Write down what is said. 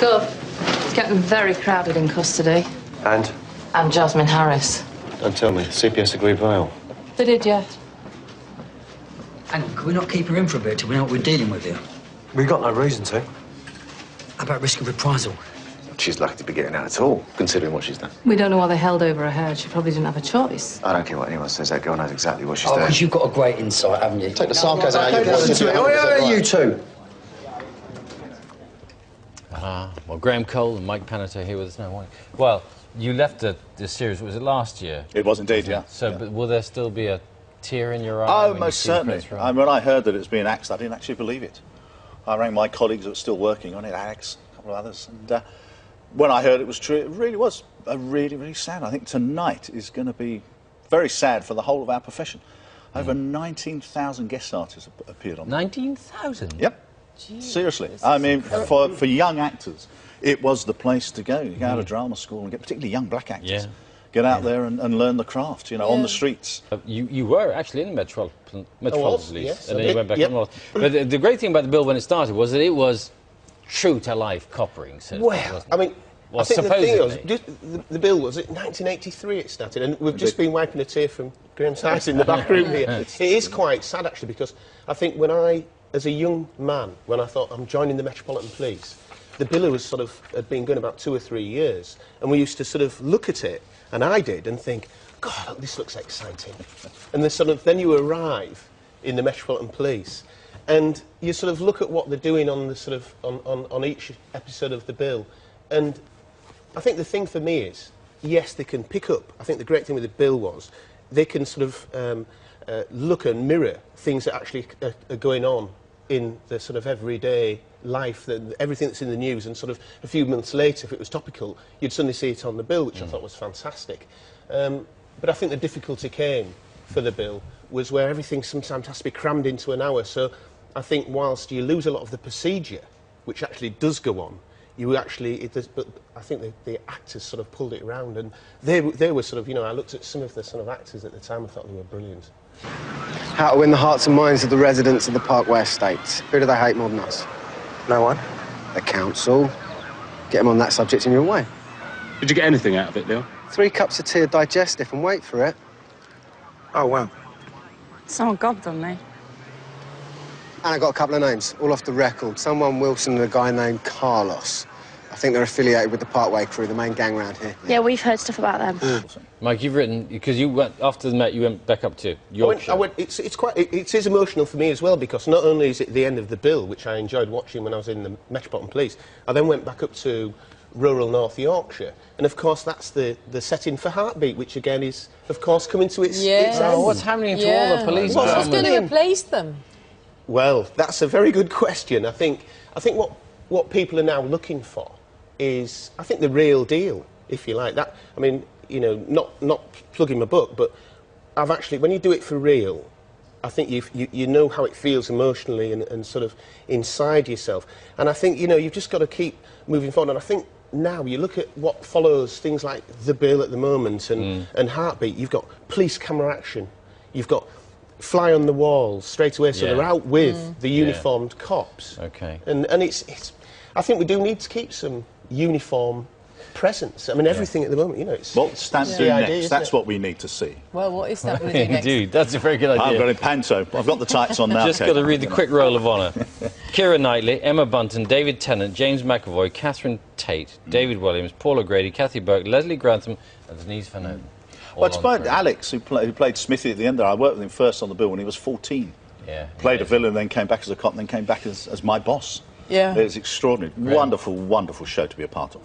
Stuff. It's getting very crowded in custody. And? And Jasmine Harris. Don't tell me. CPS agreed bail. They did, yeah. And could we not keep her in for a bit till we know what we're dealing with here? We got no reason to. How about risk of reprisal? She's lucky to be getting out at all, considering what she's done. We don't know why they held over her head. She probably didn't have a choice. I don't care what anyone says. That girl knows exactly what she's doing. Because you've got a great insight, haven't you? Take the sarcasm out of your voice. You two. Well, Graham Cole and Mike Panettone here with us now. Well, you left the series, was it last year? It was indeed, yeah. So, yeah. But will there still be a tear in your eye? Oh, most certainly. When I heard that it was being axed, I didn't actually believe it. I rang my colleagues that were still working on it, Alex, a couple of others, and when I heard it was true, it really was really, really sad. I think tonight is going to be very sad for the whole of our profession. Over 19,000 guest artists have appeared on 19,000? Yep. Jeez, seriously. I mean, for young actors, it was the place to go. You go out of drama school and get particularly young black actors. Get out there and learn the craft, you know, on the streets. You were actually in Metropolis Police, yes, and then you went back up north. But the great thing about the bill when it started was that it was true-to-life coppering. Well, I mean, I think the thing was, the bill was, 1983 it started, and we've just been wiping a tear from Graham's eyes in the back room here. It is quite sad, actually, because I think when I, as a young man, when I thought I'm joining the Metropolitan Police, the bill was sort of, had been going about 2 or 3 years, and we used to sort of look at it, and I did, and think, God, this looks exciting. And then you arrive in the Metropolitan Police, and you sort of look at what they're doing on the sort of on each episode of the bill, and I think the thing for me is, yes, they can pick up. I think the great thing with the bill was they can sort of look and mirror things that actually are going on in the sort of everyday life, everything that's in the news, and sort of a few months later, if it was topical, you'd suddenly see it on the bill, which I thought was fantastic. But I think the difficulty came for the bill was where everything sometimes has to be crammed into an hour. So I think whilst you lose a lot of the procedure, which actually does go on, you actually, but I think the actors sort of pulled it around, and they were sort of, you know, I looked at some of the sort of actors at the time, I thought they were brilliant. How to win the hearts and minds of the residents of the Parkway Estate. Who do they hate more than us? No one. The council. Get them on that subject and you're away. Did you get anything out of it, Leo? 3 cups of tea digestive and wait for it. Oh, wow. Someone gobbed on me. And I got a couple of names, all off the record. Someone Wilson and a guy named Carlos. I think they're affiliated with the Parkway crew, the main gang around here. Yeah, we've heard stuff about them. Mike, you've written, because you went, after the Met, you went back up to Yorkshire. It is emotional for me as well, because not only is it the end of the bill, which I enjoyed watching when I was in the Metropolitan Police, I then went back up to rural North Yorkshire, and of course that's the setting for Heartbeat, which again is, of course, coming to its end. Oh, what's happening to all the police? Who's going to replace them? Well, that's a very good question. I think what people are now looking for is, I think, the real deal, if you like. That, I mean, you know, not plugging my book, but I've actually, when you do it for real, I think you know how it feels emotionally and sort of inside yourself. And I think, you know, you've just got to keep moving forward. And I think now you look at what follows things like the bill at the moment and Heartbeat. You've got police camera action. You've got fly on the walls straight away, so they're out with the uniformed cops. Okay. And it's I think we do need to keep some uniform presence. I mean, everything at the moment, you know, it's... What Stan's doing next, that's what we need to see. Well, what is Stan going to do next? Indeed, that's a very good idea. I've got a panto. I've got the tights on now. Just got to read the quick roll of honour. Keira Knightley, Emma Bunton, David Tennant, James McAvoy, Catherine Tate, David Williams, Paul O'Grady, Kathy Burke, Leslie Grantham and Denise Van Oden. Well, it's about Alex, who played Smithy at the end there. I worked with him first on the bill when he was 14. Yeah. Played a villain, then came back as a cop, then came back as my boss. Yeah. It's extraordinary. Great. Wonderful, wonderful show to be a part of.